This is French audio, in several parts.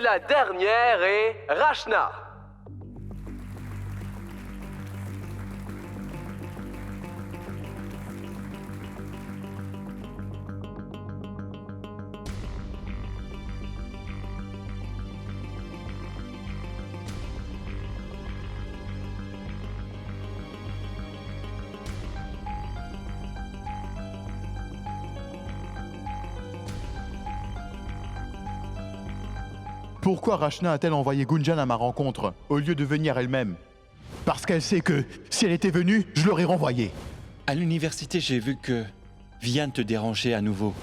la dernière est Rachna. Pourquoi Rachna a-t-elle envoyé Gunjan à ma rencontre, au lieu de venir elle-même? Parce qu'elle sait que, si elle était venue, je l'aurais renvoyée. À l'université, j'ai vu que Vian te dérangeait à nouveau.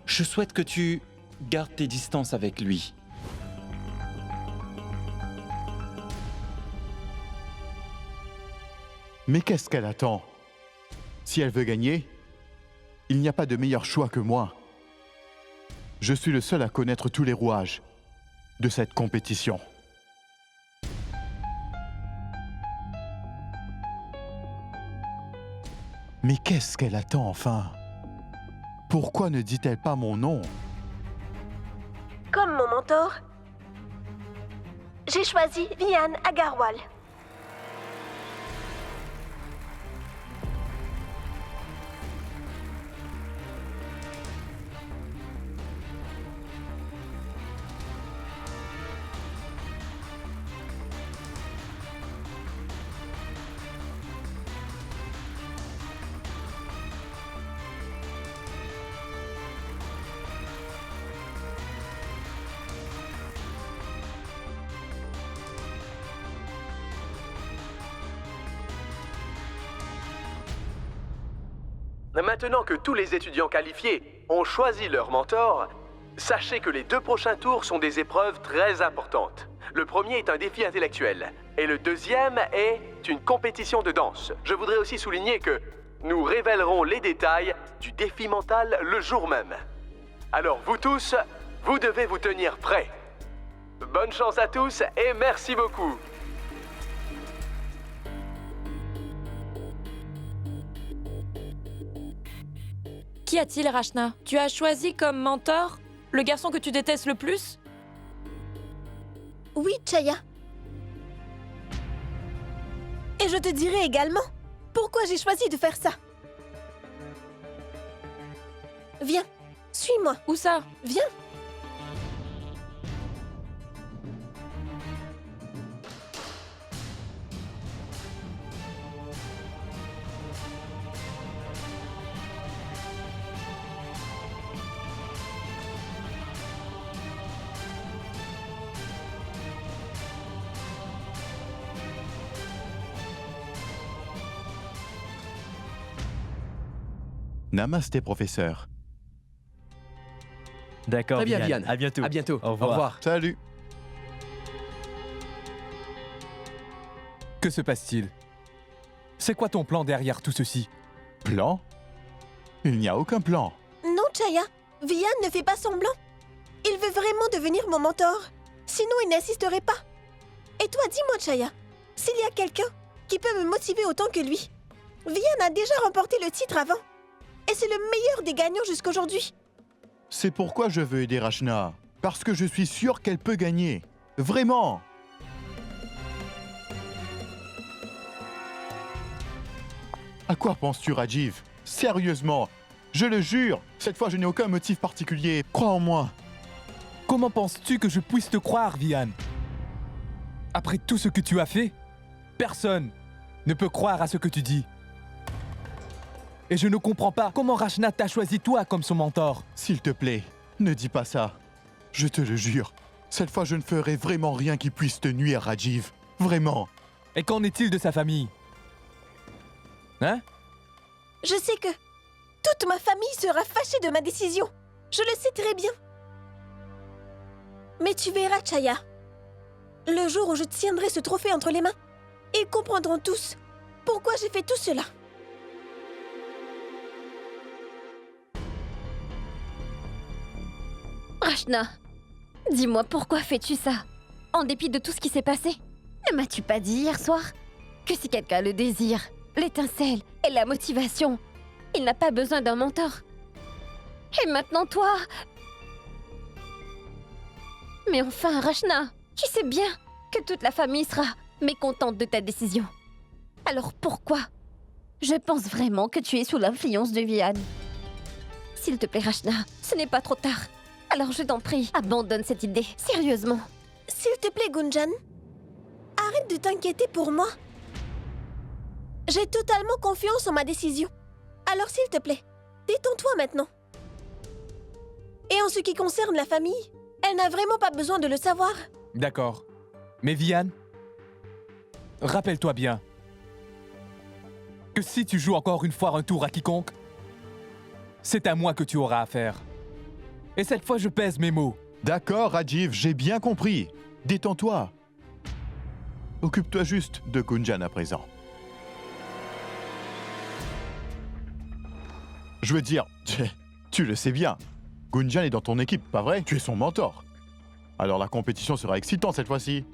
Je souhaite que tu gardes tes distances avec lui. Mais qu'est-ce qu'elle attend? Si elle veut gagner, il n'y a pas de meilleur choix que moi. Je suis le seul à connaître tous les rouages de cette compétition. Mais qu'est-ce qu'elle attend enfin? Pourquoi ne dit-elle pas mon nom? Comme mon mentor, j'ai choisi Vian Agarwal. Maintenant que tous les étudiants qualifiés ont choisi leur mentor, sachez que les 2 prochains tours sont des épreuves très importantes. Le premier est un défi intellectuel et le deuxième est une compétition de danse. Je voudrais aussi souligner que nous révélerons les détails du défi mental le jour même. Alors vous tous, vous devez vous tenir prêts. Bonne chance à tous et merci beaucoup. Qu'y a-t-il, Rachna? Tu as choisi comme mentor le garçon que tu détestes le plus? Oui, Chaya. Et je te dirai également pourquoi j'ai choisi de faire ça. Viens, suis-moi. Où ça? Viens. Namasté, professeur. D'accord, Très bien, Vian. À bientôt. À bientôt. Au revoir. Salut. Que se passe-t-il? C'est quoi ton plan derrière tout ceci? Plan? Il n'y a aucun plan. Non, Chaya. Vian ne fait pas semblant. Il veut vraiment devenir mon mentor. Sinon, il n'insisterait pas. Et toi, dis-moi, Chaya, s'il y a quelqu'un qui peut me motiver autant que lui. Vian a déjà remporté le titre avant. Et c'est le meilleur des gagnants jusqu'aujourd'hui. C'est pourquoi je veux aider Rachna. Parce que je suis sûr qu'elle peut gagner. Vraiment. À quoi penses-tu, Rajiv? Sérieusement, je le jure, cette fois je n'ai aucun motif particulier. Crois en moi. Comment penses-tu que je puisse te croire, Vian? Après tout ce que tu as fait, personne ne peut croire à ce que tu dis. Et je ne comprends pas comment Rachna t'a choisi toi comme son mentor. S'il te plaît, ne dis pas ça. Je te le jure, cette fois je ne ferai vraiment rien qui puisse te nuire, Rajiv. Vraiment. Et qu'en est-il de sa famille? Hein? Je sais que toute ma famille sera fâchée de ma décision. Je le sais très bien. Mais tu verras, Chaya. Le jour où je tiendrai ce trophée entre les mains, ils comprendront tous pourquoi j'ai fait tout cela. Rachna, dis-moi pourquoi fais-tu ça? En dépit de tout ce qui s'est passé? Ne m'as-tu pas dit hier soir que si quelqu'un le désire, l'étincelle et la motivation, il n'a pas besoin d'un mentor? Et maintenant toi... Mais enfin, Rachna, tu sais bien que toute la famille sera mécontente de ta décision. Alors pourquoi? Je pense vraiment que tu es sous l'influence de Vian. S'il te plaît, Rachna, ce n'est pas trop tard. Alors je t'en prie, abandonne cette idée, sérieusement. S'il te plaît, Gunjan, arrête de t'inquiéter pour moi. J'ai totalement confiance en ma décision. Alors s'il te plaît, détends-toi maintenant. Et en ce qui concerne la famille, elle n'a vraiment pas besoin de le savoir. D'accord. Mais Vian, rappelle-toi bien que si tu joues encore une fois un tour à quiconque, c'est à moi que tu auras affaire. Et cette fois, je pèse mes mots. D'accord, Rajiv, j'ai bien compris. Détends-toi. Occupe-toi juste de Gunjan à présent. Je veux dire, tu le sais bien. Gunjan est dans ton équipe, pas vrai? Tu es son mentor. Alors la compétition sera excitante cette fois-ci.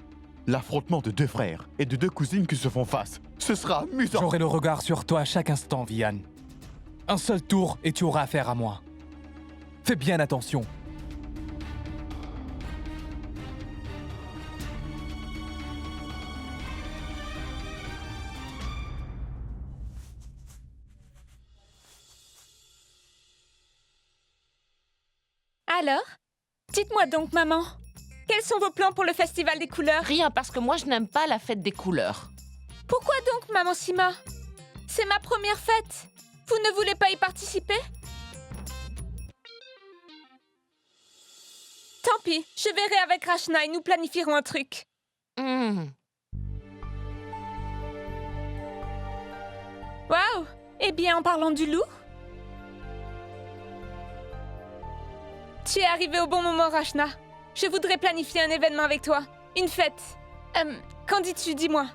L'affrontement de deux frères et de deux cousines qui se font face. Ce sera amusant. J'aurai le regard sur toi à chaque instant, Vian. Un seul tour et tu auras affaire à moi. Fais bien attention. Alors, dites-moi donc, maman, quels sont vos plans pour le Festival des couleurs? Rien, parce que moi, je n'aime pas la fête des couleurs. Pourquoi donc, maman Sima? C'est ma première fête. Vous ne voulez pas y participer? Tant pis, je verrai avec Rachna et nous planifierons un truc. Waouh! Eh bien, en parlant du loup, tu es arrivé au bon moment, Rachna. Je voudrais planifier un événement avec toi. Une fête. Qu'en dis-tu, dis-moi?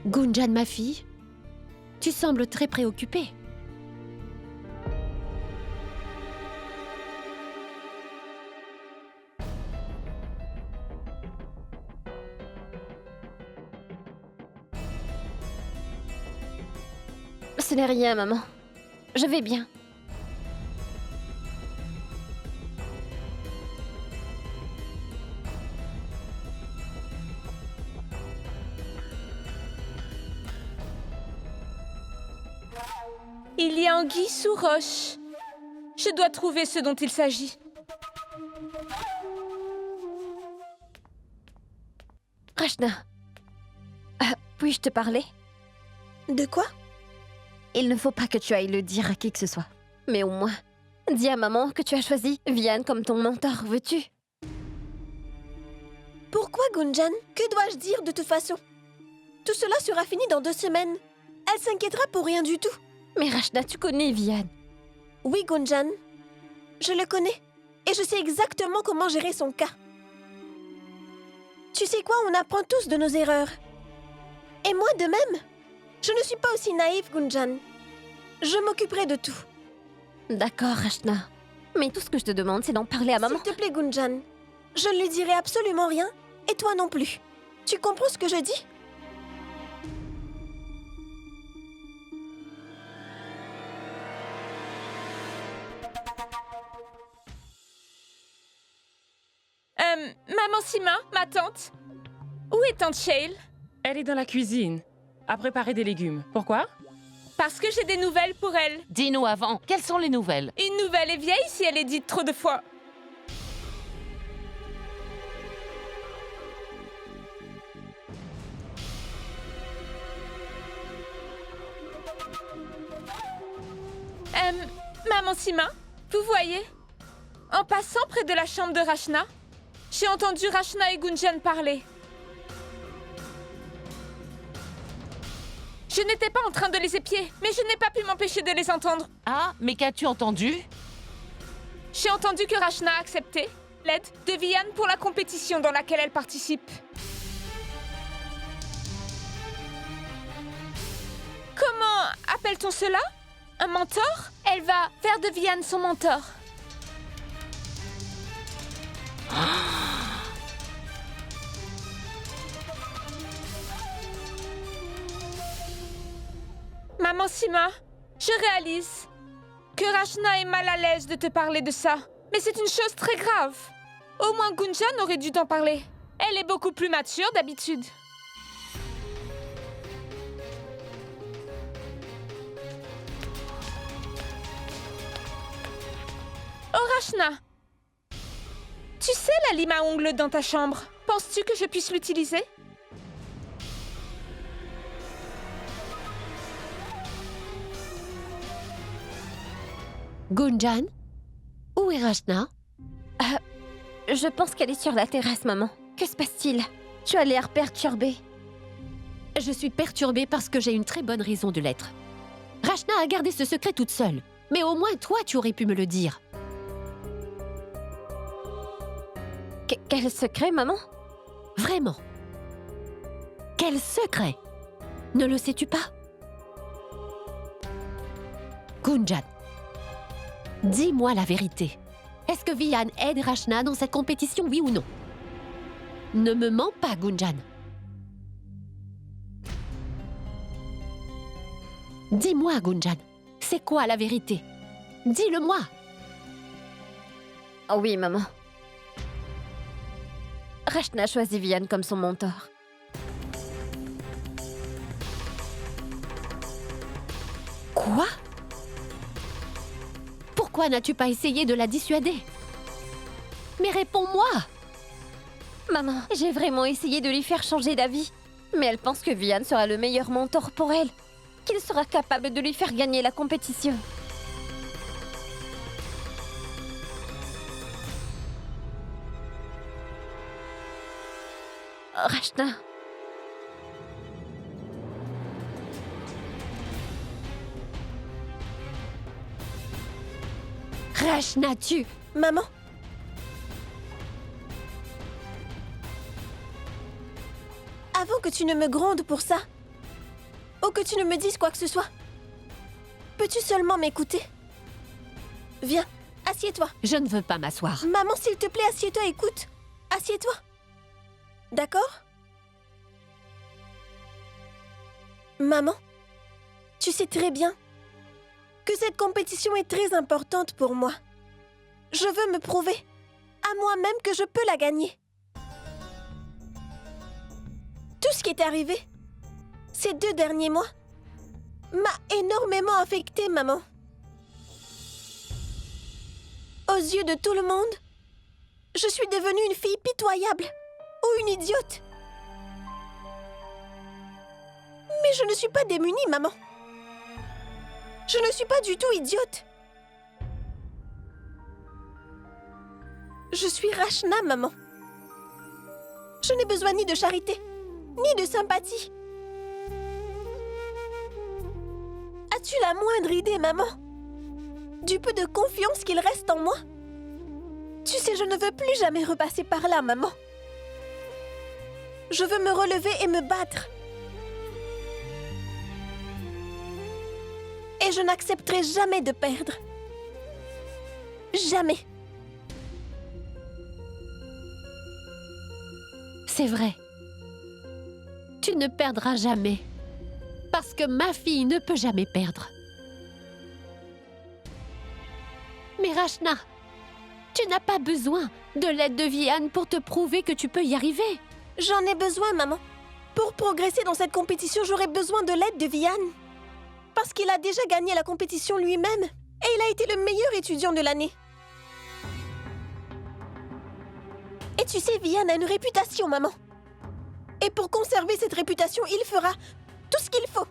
Gunjan, ma fille, tu sembles très préoccupée. Ce n'est rien, maman. Je vais bien. Il y a anguille sous roche. Je dois trouver ce dont il s'agit. Rachna, puis-je te parler? De quoi? Il ne faut pas que tu ailles le dire à qui que ce soit. Mais au moins, dis à maman que tu as choisi Vian comme ton mentor, veux-tu? Pourquoi, Gunjan? Que dois-je dire de toute façon? Tout cela sera fini dans 2 semaines. Elle s'inquiétera pour rien du tout. Mais Rachna, tu connais Vian. Oui, Gunjan. Je le connais. Et je sais exactement comment gérer son cas. Tu sais quoi, on apprend tous de nos erreurs. Et moi de même. Je ne suis pas aussi naïve, Gunjan. Je m'occuperai de tout. D'accord, Rachna. Mais tout ce que je te demande, c'est d'en parler à maman. S'il te plaît, Gunjan. Je ne lui dirai absolument rien. Et toi non plus. Tu comprends ce que je dis? Maman Sima, ma tante. Où est tante Shale? Elle est dans la cuisine, à préparer des légumes. Pourquoi? Parce que j'ai des nouvelles pour elle. Dis-nous avant, quelles sont les nouvelles? Une nouvelle est vieille si elle est dite trop de fois. Maman Sima, vous voyez? En passant près de la chambre de Rachna, j'ai entendu Rachna et Gunjan parler. Je n'étais pas en train de les épier, mais je n'ai pas pu m'empêcher de les entendre. Ah, mais qu'as-tu entendu? J'ai entendu que Rachna a accepté l'aide de Vian pour la compétition dans laquelle elle participe. Comment appelle-t-on cela? Un mentor? Elle va faire de Vian son mentor. Maman Sima, je réalise que Rachna est mal à l'aise de te parler de ça. Mais c'est une chose très grave. Au moins Gunjan aurait dû t'en parler. Elle est beaucoup plus mature d'habitude. Oh Rachna, tu sais la lime à ongles dans ta chambre? Penses-tu que je puisse l'utiliser? Gunjan? Où est Rachna? Je pense qu'elle est sur la terrasse, maman. Que se passe-t-il? Tu as l'air perturbée. Je suis perturbée parce que j'ai une très bonne raison de l'être. Rachna a gardé ce secret toute seule. Mais au moins, toi, tu aurais pu me le dire. Quel secret, maman? Vraiment. Quel secret? Ne le sais-tu pas? Gunjan, dis-moi la vérité. Est-ce que Vihan aide Rachna dans cette compétition, oui ou non? Ne me mens pas, Gunjan. Dis-moi, Gunjan, c'est quoi la vérité? Dis-le-moi. Oh oui, maman. Rachna choisit Vihan comme son mentor. Quoi? Pourquoi n'as-tu pas essayé de la dissuader? Mais réponds-moi! Maman, j'ai vraiment essayé de lui faire changer d'avis. Mais elle pense que Vihan sera le meilleur mentor pour elle. Qu'il sera capable de lui faire gagner la compétition. Rachna. Rachna, tu... Maman? Avant que tu ne me grondes pour ça, ou que tu ne me dises quoi que ce soit, peux-tu seulement m'écouter? Viens, assieds-toi. Je ne veux pas m'asseoir. Maman, s'il te plaît, assieds-toi, écoute. Assieds-toi. D'accord? Maman, tu sais très bien que cette compétition est très importante pour moi. Je veux me prouver à moi-même que je peux la gagner. Tout ce qui est arrivé ces 2 derniers mois m'a énormément affectée, maman. Aux yeux de tout le monde, je suis devenue une fille pitoyable ou une idiote. Mais je ne suis pas démunie, maman. Je ne suis pas du tout idiote. Je suis Rachna, maman. Je n'ai besoin ni de charité, ni de sympathie. As-tu la moindre idée, maman, du peu de confiance qu'il reste en moi? Tu sais, je ne veux plus jamais repasser par là, maman. Je veux me relever et me battre. Et je n'accepterai jamais de perdre. Jamais. C'est vrai. Tu ne perdras jamais. Parce que ma fille ne peut jamais perdre. Mais Rachna, tu n'as pas besoin de l'aide de Vihan pour te prouver que tu peux y arriver. J'en ai besoin, maman. Pour progresser dans cette compétition, j'aurai besoin de l'aide de Vihan. Parce qu'il a déjà gagné la compétition lui-même. Et il a été le meilleur étudiant de l'année. Et tu sais, Vihan a une réputation, maman. Et pour conserver cette réputation, il fera tout ce qu'il faut.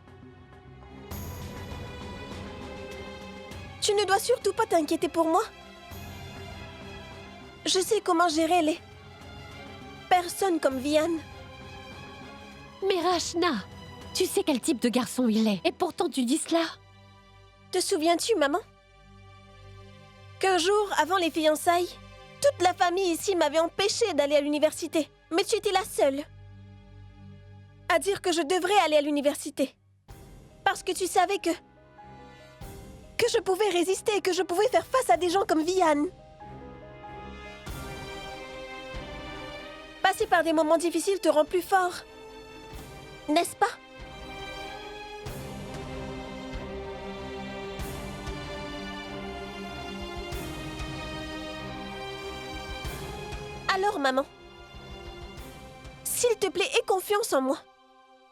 Tu ne dois surtout pas t'inquiéter pour moi. Je sais comment gérer les personnes comme Vihan. Mais Rachna, tu sais quel type de garçon il est. Et pourtant tu dis cela. Te souviens-tu, maman, qu'un jour, avant les fiançailles, toute la famille ici m'avait empêchée d'aller à l'université. Mais tu étais la seule à dire que je devrais aller à l'université. Parce que tu savais que je pouvais résister et que je pouvais faire face à des gens comme Vihan. Passer par des moments difficiles te rend plus fort. N'est-ce pas? Alors, maman, s'il te plaît, aie confiance en moi.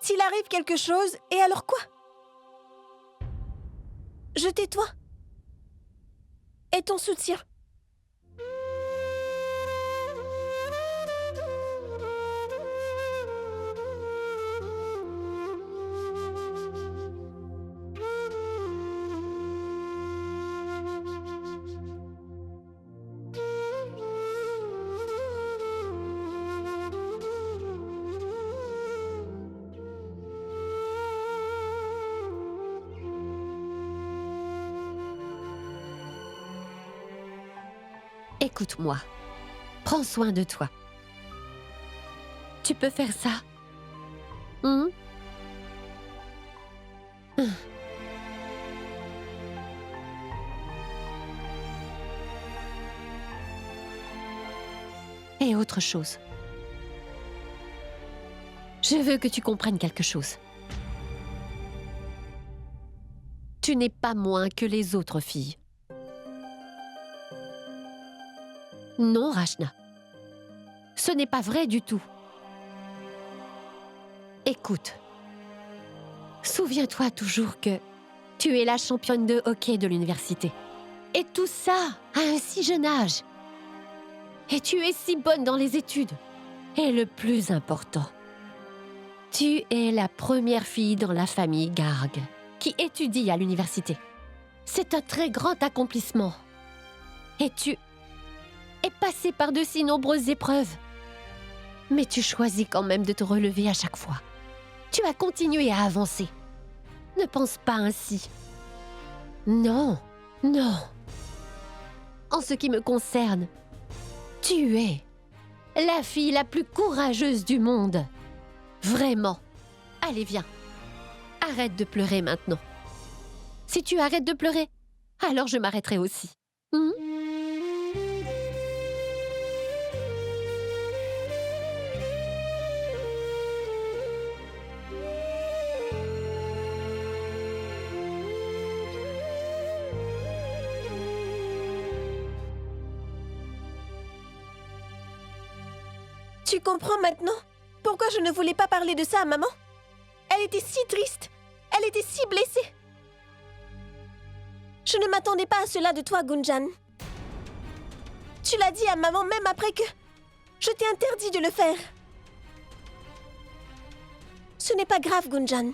S'il arrive quelque chose, et alors quoi? Je t'ai toi. Et ton soutien. Écoute-moi. Prends soin de toi. Tu peux faire ça? Hum? Et autre chose. Je veux que tu comprennes quelque chose. Tu n'es pas moins que les autres filles. Non, Rachna. Ce n'est pas vrai du tout. Écoute. Souviens-toi toujours que tu es la championne de hockey de l'université. Et tout ça à un si jeune âge. Et tu es si bonne dans les études. Et le plus important, tu es la première fille dans la famille Garg qui étudie à l'université. C'est un très grand accomplissement. Et tu es passée par de si nombreuses épreuves. Mais tu choisis quand même de te relever à chaque fois. Tu as continué à avancer. Ne pense pas ainsi. Non, non. En ce qui me concerne, tu es la fille la plus courageuse du monde. Vraiment. Allez, viens. Arrête de pleurer maintenant. Si tu arrêtes de pleurer, alors je m'arrêterai aussi. Tu comprends maintenant pourquoi je ne voulais pas parler de ça à maman? Elle était si triste. Elle était si blessée. Je ne m'attendais pas à cela de toi, Gunjan. Tu l'as dit à maman même après que je t'ai interdit de le faire. Ce n'est pas grave, Gunjan.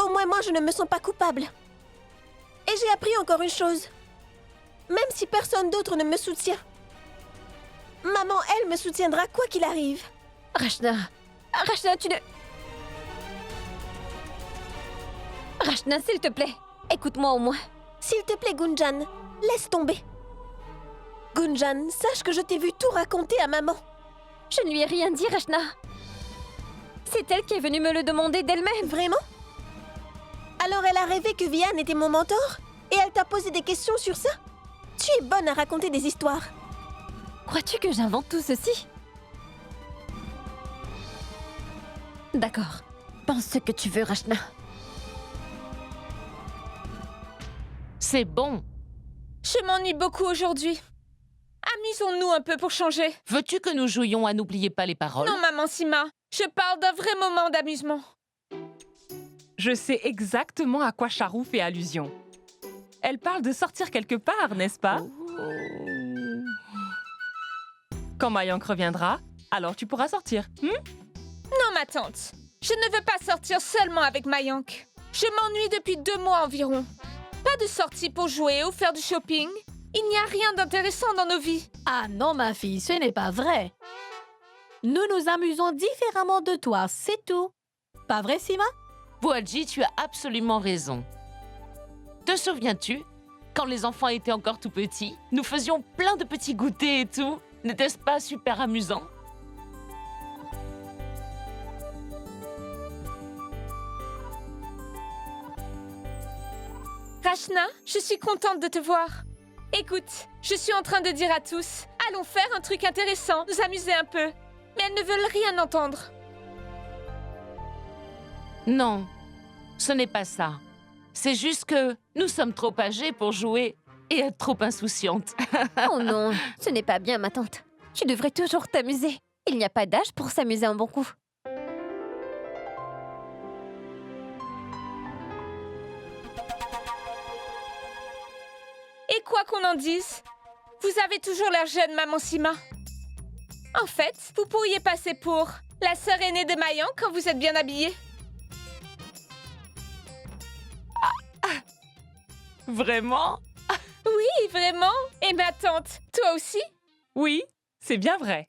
Au moins moi, je ne me sens pas coupable. Et j'ai appris encore une chose. Même si personne d'autre ne me soutient, maman, elle me soutiendra quoi qu'il arrive. Rachna, tu ne... Rachna, s'il te plaît, écoute-moi au moins. S'il te plaît, Gunjan, laisse tomber. Gunjan, sache que je t'ai vu tout raconter à maman. Je ne lui ai rien dit, Rachna. C'est elle qui est venue me le demander d'elle-même. Vraiment? Alors elle a rêvé que Vian était mon mentor? Et elle t'a posé des questions sur ça? Tu es bonne à raconter des histoires. Crois-tu que j'invente tout ceci? D'accord. Pense ce que tu veux, Rachna. C'est bon. Je m'ennuie beaucoup aujourd'hui. Amusons-nous un peu pour changer. Veux-tu que nous jouions à N'oubliez pas les paroles? Non, maman Sima. Je parle d'un vrai moment d'amusement. Je sais exactement à quoi Charou fait allusion. Elle parle de sortir quelque part, n'est-ce pas? Quand Mayank reviendra, alors tu pourras sortir. Non, ma tante. Je ne veux pas sortir seulement avec Mayank. Je m'ennuie depuis 2 mois environ. Pas de sortie pour jouer ou faire du shopping. Il n'y a rien d'intéressant dans nos vies. Ah non, ma fille, ce n'est pas vrai. Nous nous amusons différemment de toi, c'est tout. Pas vrai, Sima? Boadji, tu as absolument raison. Te souviens-tu, quand les enfants étaient encore tout petits, nous faisions plein de petits goûters et tout. N'était-ce pas super amusant? Rachna, je suis contente de te voir. Écoute, je suis en train de dire à tous, Allons faire un truc intéressant, nous amuser un peu. Mais elles ne veulent rien entendre. Non, ce n'est pas ça. C'est juste que nous sommes trop âgées pour jouer et être trop insouciantes. Oh non, ce n'est pas bien, ma tante. Tu devrais toujours t'amuser. Il n'y a pas d'âge pour s'amuser un bon coup. Et quoi qu'on en dise, vous avez toujours l'air jeune, maman Sima. En fait, vous pourriez passer pour la sœur aînée de Mayan quand vous êtes bien habillée. Vraiment? Oui, vraiment. Et ma tante, toi aussi? Oui, c'est bien vrai.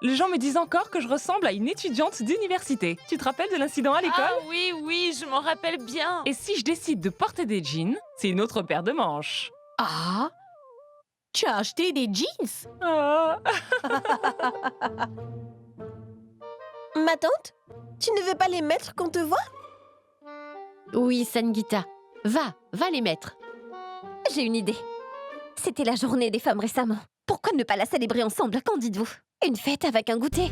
Les gens me disent encore que je ressemble à une étudiante d'université. Tu te rappelles de l'incident à l'école? Ah oui, oui, je m'en rappelle bien. Et si je décide de porter des jeans, c'est une autre paire de manches. Ah? Tu as acheté des jeans? Ah. Ma tante, tu ne veux pas les mettre quand on te voit? Oui, Sangita. Va les mettre. J'ai une idée. C'était la journée des femmes récemment. Pourquoi ne pas la célébrer ensemble, qu'en dites-vous? Une fête avec un goûter.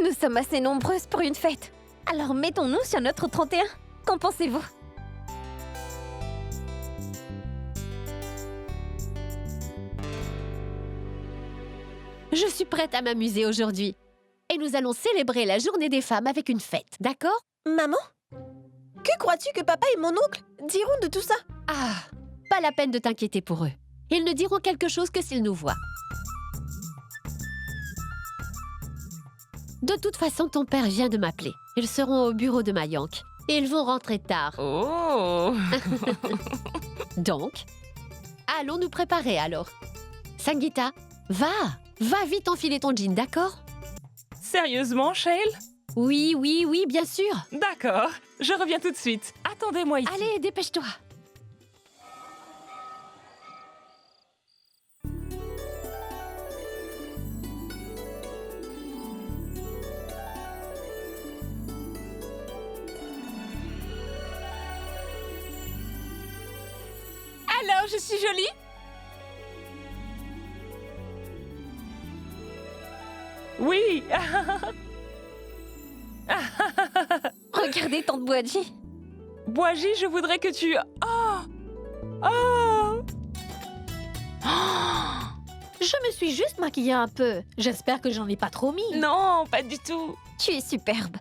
Nous sommes assez nombreuses pour une fête. Alors mettons-nous sur notre 31. Qu'en pensez-vous? Je suis prête à m'amuser aujourd'hui. Et nous allons célébrer la journée des femmes avec une fête, d'accord? Maman? Que crois-tu que papa et mon oncle diront de tout ça? Ah, pas la peine de t'inquiéter pour eux. Ils ne diront quelque chose que s'ils nous voient. De toute façon, ton père vient de m'appeler. Ils seront au bureau de Mayank. Et ils vont rentrer tard. Oh. Donc, allons nous préparer alors. Sangita, va vite enfiler ton jean, d'accord? Sérieusement, Shale? Oui, bien sûr. D'accord, je reviens tout de suite. Attendez-moi ici. Allez, dépêche-toi. Alors, je suis jolie? Oui. Regardez, tante Boadji. Boadji, je voudrais que tu... Oh. Je me suis juste maquillée un peu. J'espère que j'en ai pas trop mis. Non, pas du tout. Tu es superbe.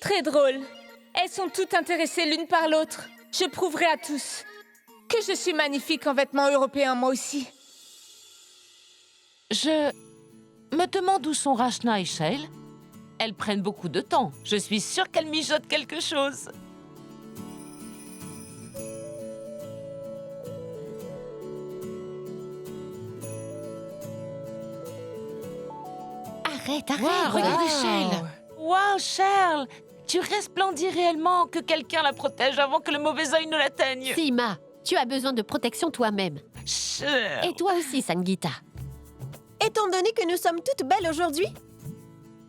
Très drôle. Elles sont toutes intéressées l'une par l'autre. Je prouverai à tous que je suis magnifique en vêtements européens, moi aussi. Je me demande où sont Rachna et Shale. Elles prennent beaucoup de temps. Je suis sûre qu'elles mijotent quelque chose. Arrête. Wow, regardez Shale. Wow, Shale. Tu resplendis réellement. Que quelqu'un la protège avant que le mauvais œil ne l'atteigne. Sima, tu as besoin de protection toi-même. Shale. Et toi aussi, Sangita. Étant donné que nous sommes toutes belles aujourd'hui,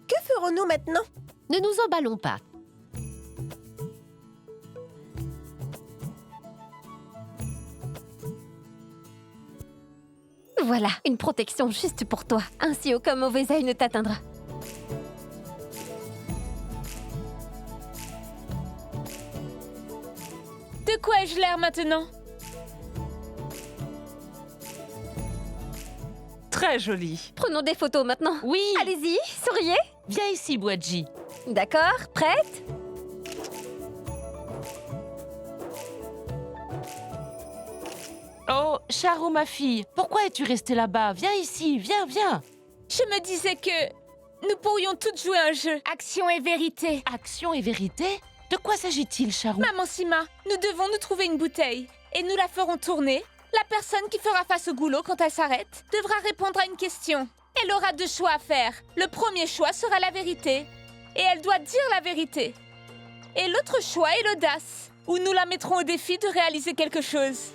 que ferons-nous maintenant? Ne nous emballons pas. Voilà, une protection juste pour toi. Ainsi aucun mauvais œil ne t'atteindra. De quoi ai-je l'air maintenant? Très jolie. Prenons des photos maintenant. Oui. Allez-y, souriez. Viens ici, Boadji. D'accord, prête? Oh, Charo, ma fille, pourquoi es-tu restée là-bas? Viens ici, viens. Je me disais que nous pourrions toutes jouer un jeu. Action et vérité. Action et vérité? De quoi s'agit-il, Charo? Maman Sima, nous devons nous trouver une bouteille et nous la ferons tourner. La personne qui fera face au goulot quand elle s'arrête devra répondre à une question. Elle aura deux choix à faire. Le premier choix sera la vérité. Et elle doit dire la vérité. Et l'autre choix est l'audace, où nous la mettrons au défi de réaliser quelque chose.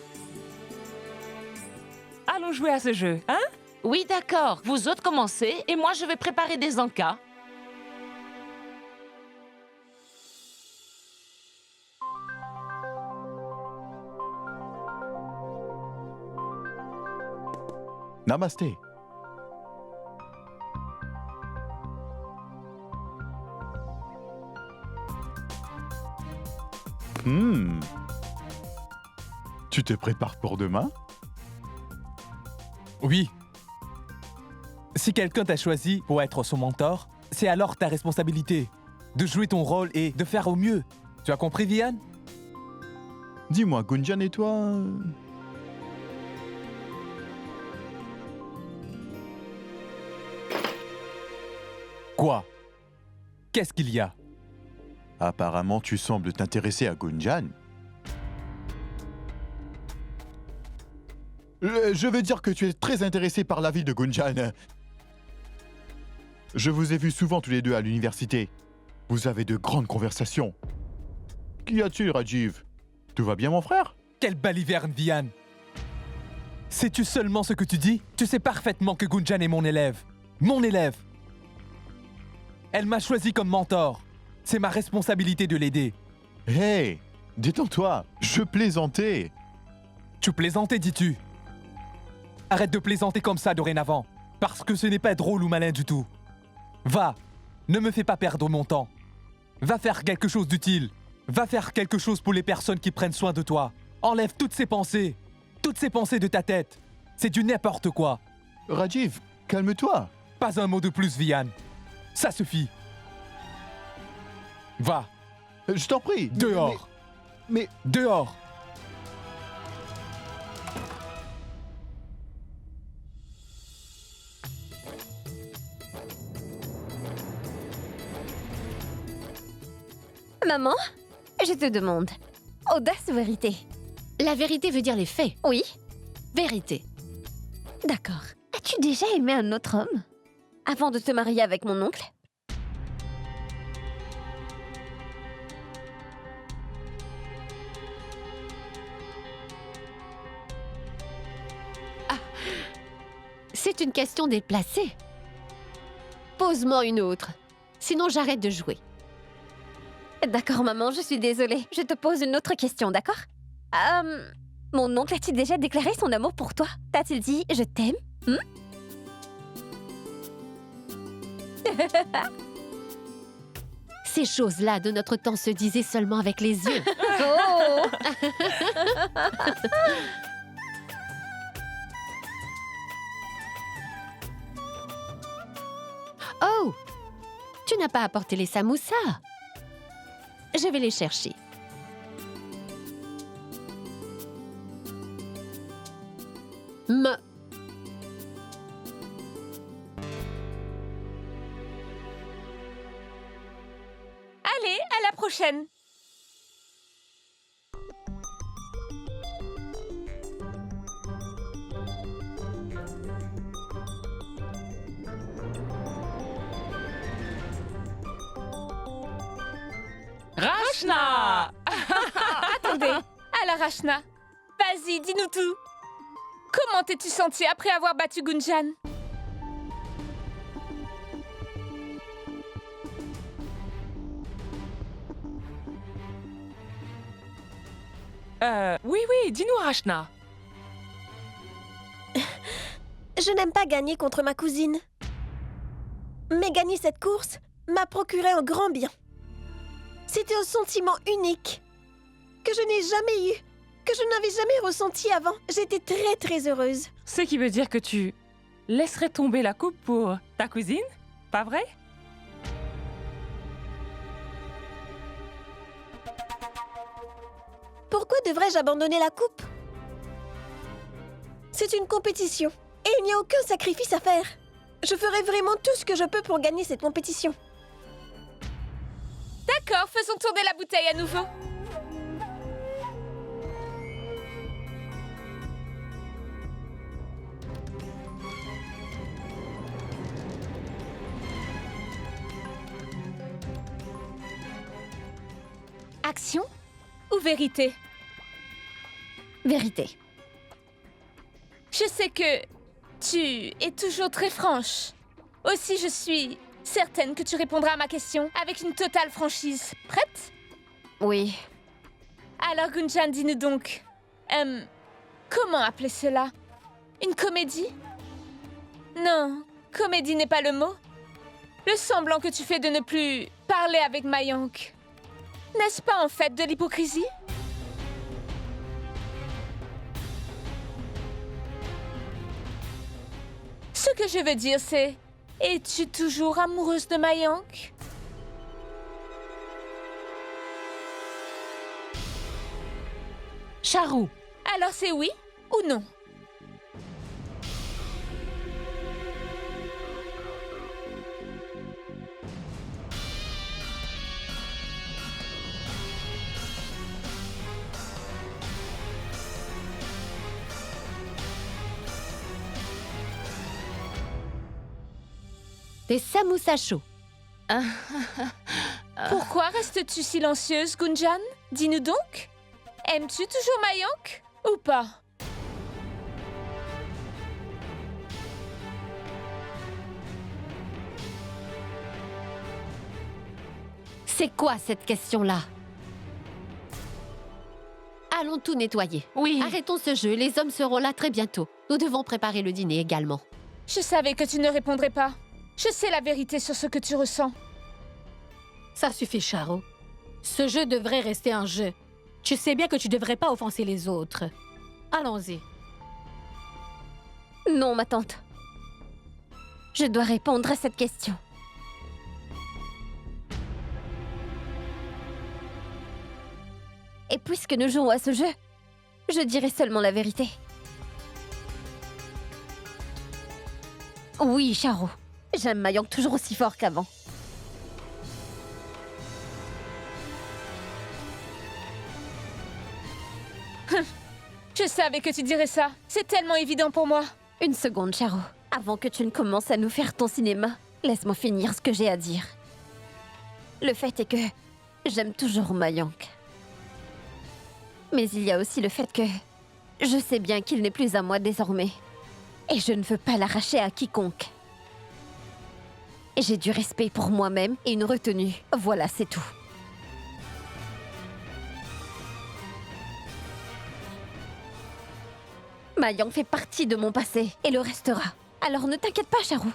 Allons jouer à ce jeu, hein? Oui, d'accord. Vous autres commencez et moi je vais préparer des encas. Namasté. Tu te prépares pour demain? Oui. Si quelqu'un t'a choisi pour être son mentor, c'est alors ta responsabilité de jouer ton rôle et de faire au mieux. Tu as compris, Vian? Dis-moi, Gunjan et toi... Quoi? Qu'est-ce qu'il y a? Apparemment, tu sembles t'intéresser à Gunjan. Je veux dire que tu es très intéressé par la vie de Gunjan. Je vous ai vus souvent tous les deux à l'université. Vous avez de grandes conversations. Qu'y a-t-il, Rajiv? Tout va bien, mon frère? Quelle baliverne, Vian! Sais-tu seulement ce que tu dis? Tu sais parfaitement que Gunjan est mon élève. Mon élève! Elle m'a choisi comme mentor. C'est ma responsabilité de l'aider. Hey, détends-toi, je plaisantais. Tu plaisantais, dis-tu? Arrête de plaisanter comme ça dorénavant, parce que ce n'est pas drôle ou malin du tout. Va, ne me fais pas perdre mon temps. Va faire quelque chose d'utile. Va faire quelque chose pour les personnes qui prennent soin de toi. Enlève toutes ces pensées de ta tête. C'est du n'importe quoi. Rajiv, calme-toi. Pas un mot de plus, Vian. Ça suffit. Va. Je t'en prie. Dehors. Mais... Dehors. Maman, je te demande, audace ou vérité? La vérité veut dire les faits. Oui. Vérité. D'accord. As-tu déjà aimé un autre homme avant de te marier avec mon oncle? C'est une question déplacée. Pose-moi une autre. Sinon, j'arrête de jouer. D'accord, maman, je suis désolée. Je te pose une autre question, d'accord? Mon oncle a-t-il déjà déclaré son amour pour toi? T'a-t-il dit « je t'aime » Ces choses-là de notre temps se disaient seulement avec les yeux. Oh Oh! Tu n'as pas apporté les samoussas. Je vais les chercher. Allez, à la prochaine. Rachna! Attendez, alors Rachna, vas-y, dis-nous tout. Comment t'es-tu sentie après avoir battu Gunjan? Oui, dis-nous, Rachna. Je n'aime pas gagner contre ma cousine. Mais gagner cette course m'a procuré un grand bien. C'était un sentiment unique que je n'ai jamais eu, que je n'avais jamais ressenti avant. J'étais très très heureuse. Ce qui veut dire que tu laisserais tomber la coupe pour ta cousine, pas vrai? Pourquoi devrais-je abandonner la coupe? C'est une compétition et il n'y a aucun sacrifice à faire. Je ferai vraiment tout ce que je peux pour gagner cette compétition. D'accord, faisons tourner la bouteille à nouveau. Action ou vérité? Vérité. Je sais que tu es toujours très franche. Aussi, je suis certaine que tu répondras à ma question avec une totale franchise. Prête? Oui. Alors, Gunjan, dis-nous donc, comment appeler cela? Une comédie? Non, comédie n'est pas le mot. Le semblant que tu fais de ne plus parler avec Mayank. N'est-ce pas en fait de l'hypocrisie? Ce que je veux dire, c'est... Es-tu toujours amoureuse de Mayank? Charou, Alors c'est oui ou non? Des samoussas chauds. Pourquoi restes-tu silencieuse, Gunjan? Dis-nous donc. Aimes-tu toujours Mayank ou pas? C'est quoi cette question-là? Allons tout nettoyer. oui. Arrêtons ce jeu, les hommes seront là très bientôt. Nous devons préparer le dîner également. Je savais que tu ne répondrais pas. Je sais la vérité sur ce que tu ressens. Ça suffit, Charo. Ce jeu devrait rester un jeu. Tu sais bien que tu devrais pas offenser les autres. Allons-y. Non, ma tante. Je dois répondre à cette question. Et puisque nous jouons à ce jeu, je dirai seulement la vérité. Oui, Charo. J'aime Mayank toujours aussi fort qu'avant. Je savais que tu dirais ça. C'est tellement évident pour moi. Une seconde, Charo. Avant que tu ne commences à nous faire ton cinéma, laisse-moi finir ce que j'ai à dire. Le fait est que j'aime toujours Mayank. Mais il y a aussi le fait que je sais bien qu'il n'est plus à moi désormais. Et je ne veux pas l'arracher à quiconque. J'ai du respect pour moi-même et une retenue. Voilà, c'est tout. Mayank fait partie de mon passé et le restera. Alors ne t'inquiète pas, Charou.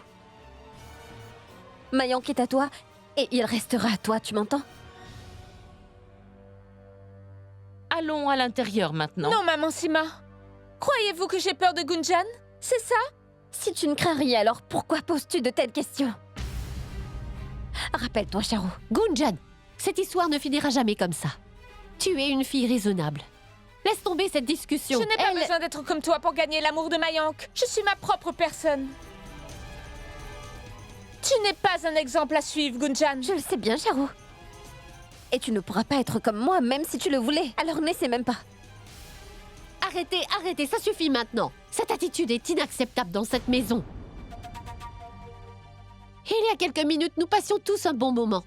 Mayank est à toi et il restera à toi, tu m'entends? Allons à l'intérieur maintenant. Non, maman Sima. Croyez-vous que j'ai peur de Gunjan? C'est ça? Si tu ne crains rien, alors pourquoi poses-tu de telles questions? Rappelle-toi, Charou. Gunjan, cette histoire ne finira jamais comme ça. Tu es une fille raisonnable. Laisse tomber cette discussion. Je n'ai pas besoin d'être comme toi pour gagner l'amour de Mayank. Je suis ma propre personne. Tu n'es pas un exemple à suivre, Gunjan. Je le sais bien, Charou. Et tu ne pourras pas être comme moi, même si tu le voulais. Alors n'essaie même pas. Arrêtez, arrêtez, ça suffit maintenant. Cette attitude est inacceptable dans cette maison. Il y a quelques minutes, nous passions tous un bon moment.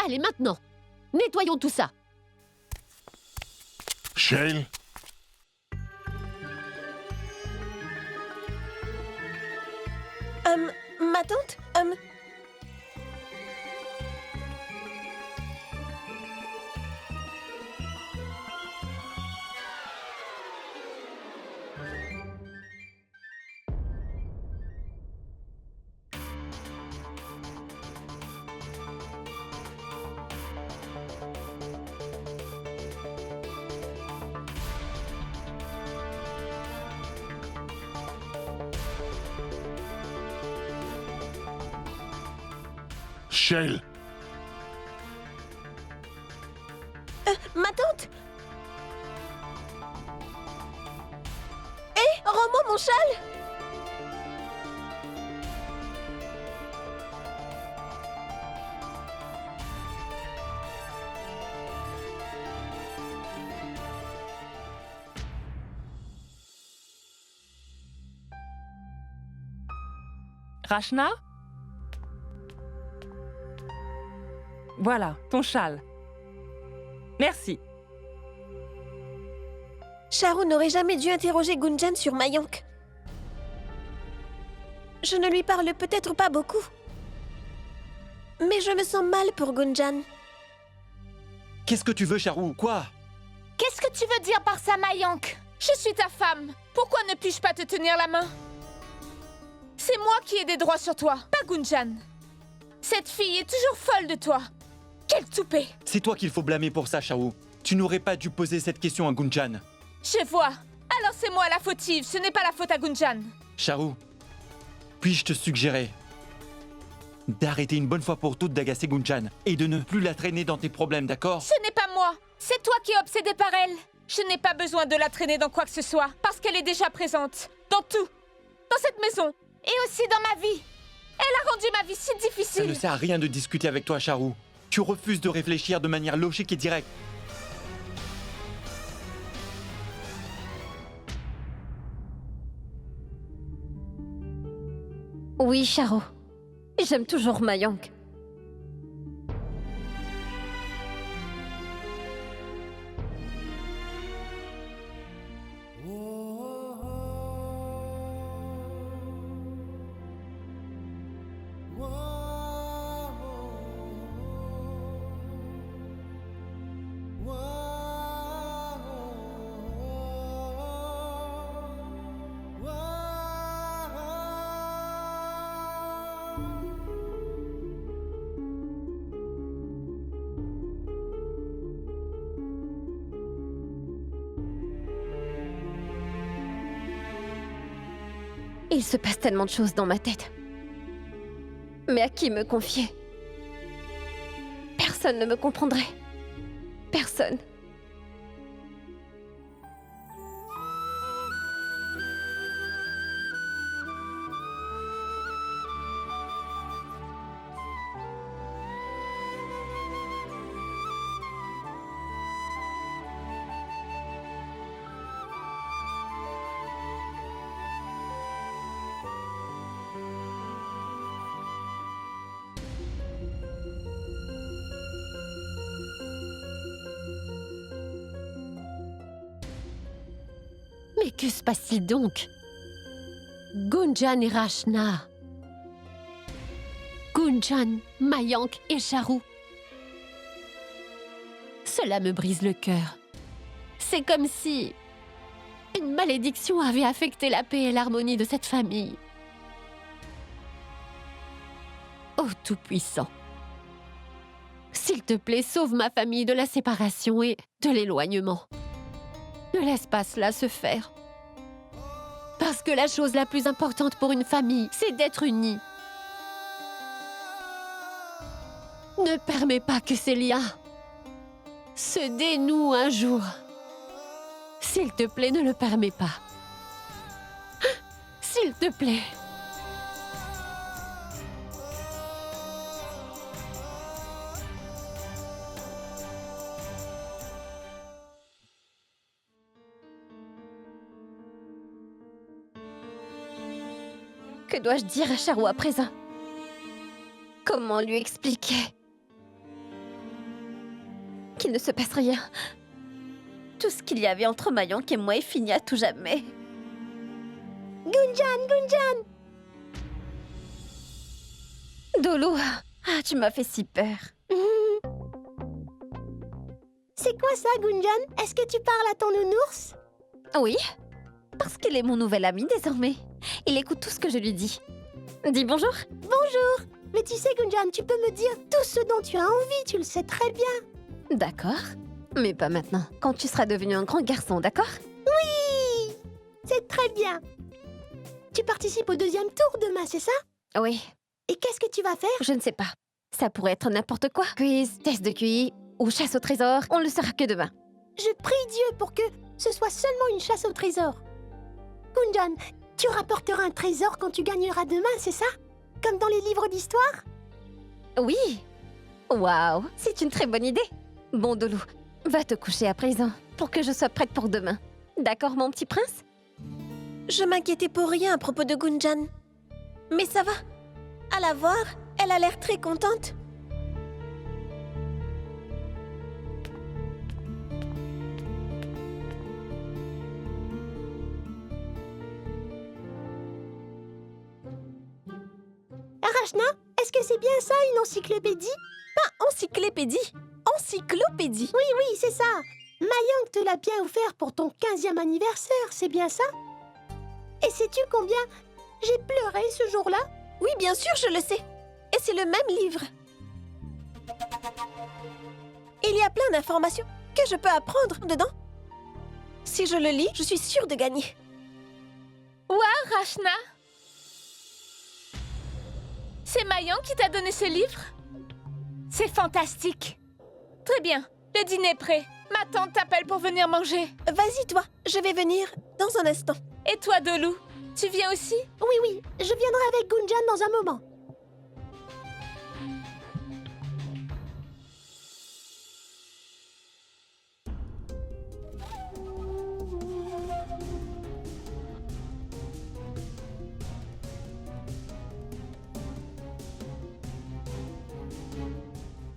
Allez, maintenant, nettoyons tout ça. Shale, Ma tante, Shale, ma tante. Hé, rends-moi mon châle. Rachna? Voilà, ton châle. Merci. Charou n'aurait jamais dû interroger Gunjan sur Mayank. Je ne lui parle peut-être pas beaucoup. Mais je me sens mal pour Gunjan. Qu'est-ce que tu veux, Charou? Quoi? Qu'est-ce que tu veux dire par ça, Mayank? Je suis ta femme. Pourquoi ne puis-je pas te tenir la main? C'est moi qui ai des droits sur toi, pas Gunjan. Cette fille est toujours folle de toi. Quelle toupée! C'est toi qu'il faut blâmer pour ça, Sharu. Tu n'aurais pas dû poser cette question à Gunjan. Je vois. Alors c'est moi la fautive, ce n'est pas la faute à Gunjan. Sharu, puis-je te suggérer d'arrêter une bonne fois pour toutes d'agacer Gunjan et de ne plus la traîner dans tes problèmes, d'accord? Ce n'est pas moi. C'est toi qui es obsédé par elle. Je n'ai pas besoin de la traîner dans quoi que ce soit, parce qu'elle est déjà présente. Dans tout. Dans cette maison. Et aussi dans ma vie. Elle a rendu ma vie si Ça difficile. ne sert à rien de discuter avec toi, Sharu. Tu refuses de réfléchir de manière logique et directe. Oui, Sharu. J'aime toujours Mayank. Il se passe tellement de choses dans ma tête. Mais à qui me confier? Personne ne me comprendrait. Personne. Mais que se passe-t-il donc? Gunjan et Rachna. Gunjan, Mayank et Sharu. Cela me brise le cœur. C'est comme si une malédiction avait affecté la paix et l'harmonie de cette famille. Ô Tout-Puissant, s'il te plaît, sauve ma famille de la séparation et de l'éloignement. Ne laisse pas cela se faire. Parce que la chose la plus importante pour une famille, c'est d'être unie. Ne permets pas que ces liens se dénouent un jour. S'il te plaît, ne le permets pas. S'il te plaît. Que dois-je dire à Sharu à présent? Comment lui expliquer qu'il ne se passe rien? Tout ce qu'il y avait entre Mayank et moi est fini à tout jamais. Gunjan, Gunjan! Dolo, ah, tu m'as fait si peur. C'est quoi ça, Gunjan? Est-ce que tu parles à ton nounours? Oui, parce qu'il est mon nouvel ami désormais. Il écoute tout ce que je lui dis. Dis bonjour. Bonjour. Mais tu sais, Gunjan, tu peux me dire tout ce dont tu as envie, tu le sais très bien. D'accord, mais pas maintenant. Quand tu seras devenu un grand garçon, d'accord? Oui! C'est très bien. Tu participes au 2e tour demain, c'est ça? Oui. Et qu'est-ce que tu vas faire? Je ne sais pas. Ça pourrait être n'importe quoi. Quiz, test de QI ou chasse au trésor. On ne le saura que demain. Je prie Dieu pour que ce soit seulement une chasse au trésor. Gunjan, tu rapporteras un trésor quand tu gagneras demain, c'est ça? Comme dans les livres d'histoire? Oui. Waouh, c'est une très bonne idée. Bon, Dolou, va te coucher à présent pour que je sois prête pour demain. D'accord, mon petit prince? Je m'inquiétais pour rien à propos de Gunjan. Mais ça va. À la voir, elle a l'air très contente. Rachna, est-ce que c'est bien ça, une encyclopédie? Pas encyclopédie, encyclopédie. Oui, c'est ça. Mayang te l'a bien offert pour ton 15e anniversaire, c'est bien ça? Et sais-tu combien j'ai pleuré ce jour-là? Oui, bien sûr, je le sais. Et c'est le même livre. Il y a plein d'informations que je peux apprendre dedans. Si je le lis, je suis sûre de gagner. Ouah, Rachna! C'est Mayang qui t'a donné ce livre? C'est fantastique. Très bien, le dîner est prêt. Ma tante t'appelle pour venir manger. Vas-y, toi, je vais venir dans un instant. Et toi, Dolou, tu viens aussi? Oui, je viendrai avec Gunjan dans un moment.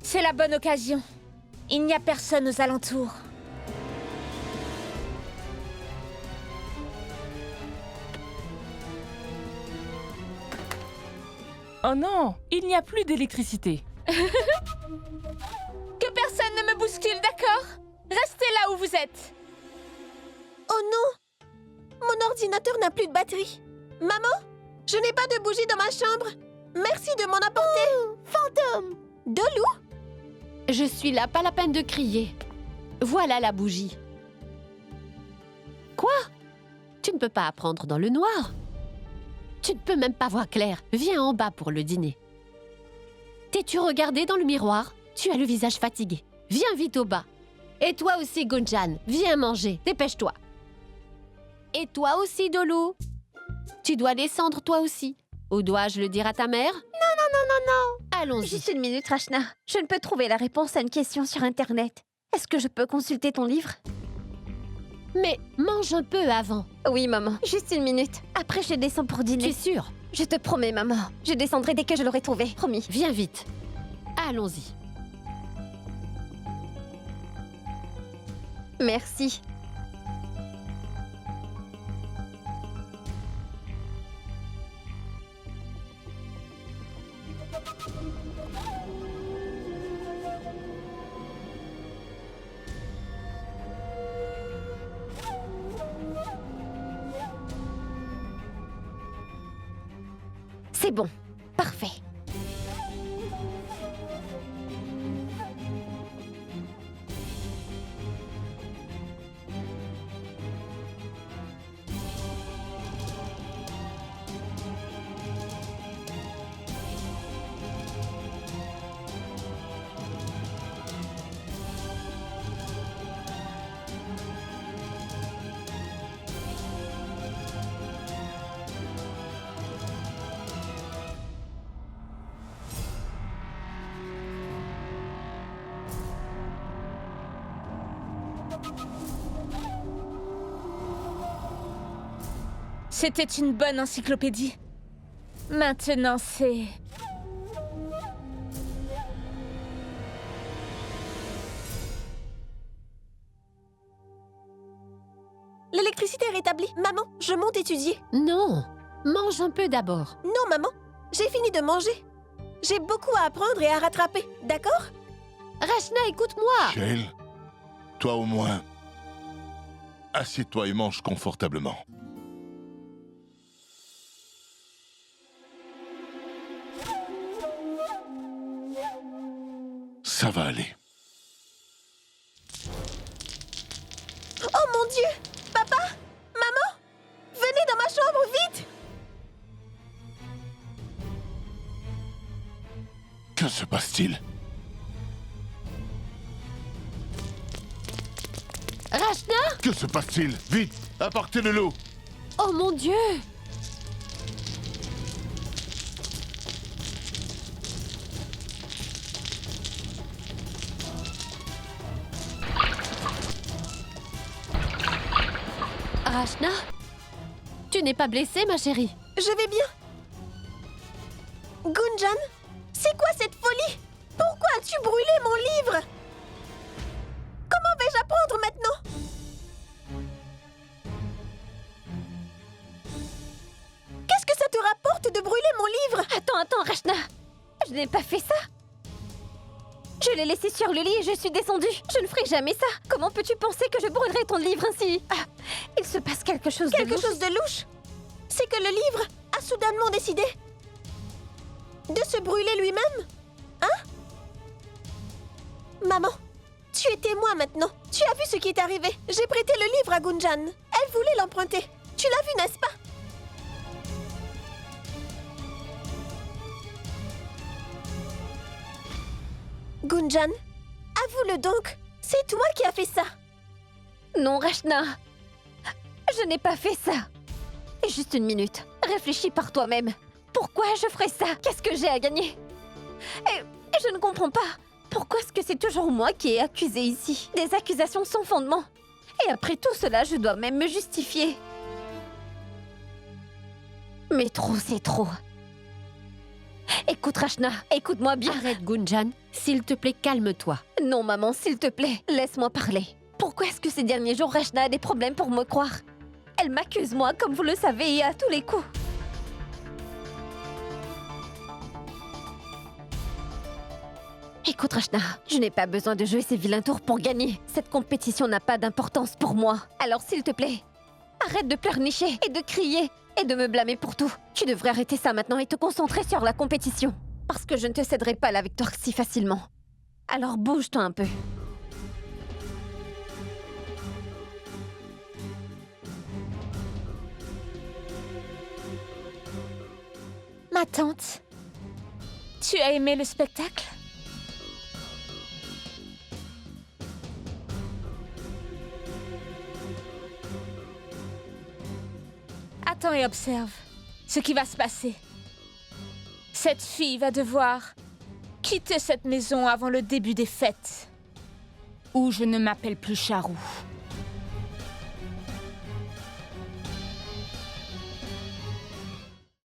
C'est la bonne occasion. Il n'y a personne aux alentours. Oh non, il n'y a plus d'électricité. Que personne ne me bouscule, d'accord? Restez là où vous êtes. Oh non! Mon ordinateur n'a plus de batterie. Maman, je n'ai pas de bougie dans ma chambre. Merci de m'en apporter. Oh, fantôme! Dolou? Je suis là, pas la peine de crier. Voilà la bougie. Quoi? Tu ne peux pas apprendre dans le noir. Tu ne peux même pas voir clair. Viens en bas pour le dîner. T'es-tu regardé dans le miroir? Tu as le visage fatigué. Viens vite au bas. Et toi aussi, Gunjan, viens manger. Dépêche-toi. Et toi aussi, Dolou. Tu dois descendre toi aussi. Ou dois-je le dire à ta mère? Non. Allons-y. Juste une minute, Rachna. Je ne peux trouver la réponse à une question sur Internet. Est-ce que je peux consulter ton livre? Mais mange un peu avant. Oui, maman. Juste une minute. Après, je descends pour Tu dîner. es sûre? Je te promets, maman. Je descendrai dès que je l'aurai trouvé. Promis. Viens vite. Allons-y. Merci. C'est bon. Parfait. C'était une bonne encyclopédie. Maintenant, c'est... L'électricité est rétablie. Maman, je monte étudier. Non. Mange un peu d'abord. Non, maman, j'ai fini de manger. J'ai beaucoup à apprendre et à rattraper, d'accord? Rachna, écoute-moi. Shale, toi au moins, assieds-toi et mange confortablement. Ça va aller. Oh mon Dieu! Papa? Maman? Venez dans ma chambre, vite! Que se passe-t-il? Rachna? Que se passe-t-il? Vite, apportez de l'eau. Oh mon Dieu! Rachna? Tu n'es pas blessée, ma chérie? Je vais bien. Gunjan? C'est quoi cette folie? Pourquoi as-tu brûlé mon livre? Comment vais-je apprendre maintenant? Qu'est-ce que ça te rapporte de brûler mon livre? Attends, Rachna. Je n'ai pas fait ça. Je l'ai laissé sur le lit et je suis descendue. Je ne ferai jamais ça. Comment peux-tu penser que je brûlerai ton livre ainsi? Ah, il se passe quelque chose de louche. Quelque chose de louche? C'est que le livre a soudainement décidé de se brûler lui-même? Hein? Maman, tu es témoin maintenant. Tu as vu ce qui est arrivé. J'ai prêté le livre à Gunjan. Elle voulait l'emprunter. Tu l'as vu, n'est-ce pas? Gunjan, avoue-le donc. C'est toi qui as fait ça. Non, Rachna. Je n'ai pas fait ça. Juste une minute. Réfléchis par toi-même. Pourquoi je ferais ça? Qu'est-ce que j'ai à gagner? Et je ne comprends pas. Pourquoi est-ce que c'est toujours moi qui ai accusé ici? Des accusations sans fondement. Et après tout cela, je dois même me justifier. Mais trop, c'est trop. Écoute, Rachna, écoute-moi bien. Arrête, Gunjan. S'il te plaît, calme-toi. Non, maman, s'il te plaît, laisse-moi parler. Pourquoi est-ce que ces derniers jours, Rachna a des problèmes pour me croire? Elle m'accuse, moi, comme vous le savez, et à tous les coups. Écoute, Rachna, je n'ai pas besoin de jouer ces vilains tours pour gagner. Cette compétition n'a pas d'importance pour moi. Alors, s'il te plaît, arrête de pleurnicher et de crier et de me blâmer pour tout. Tu devrais arrêter ça maintenant et te concentrer sur la compétition. Parce que je ne te céderai pas la victoire si facilement. Alors bouge-toi un peu. Ma tante, tu as aimé le spectacle? Attends et observe ce qui va se passer. Cette fille va devoir quitter cette maison avant le début des fêtes. Ou je ne m'appelle plus Charou.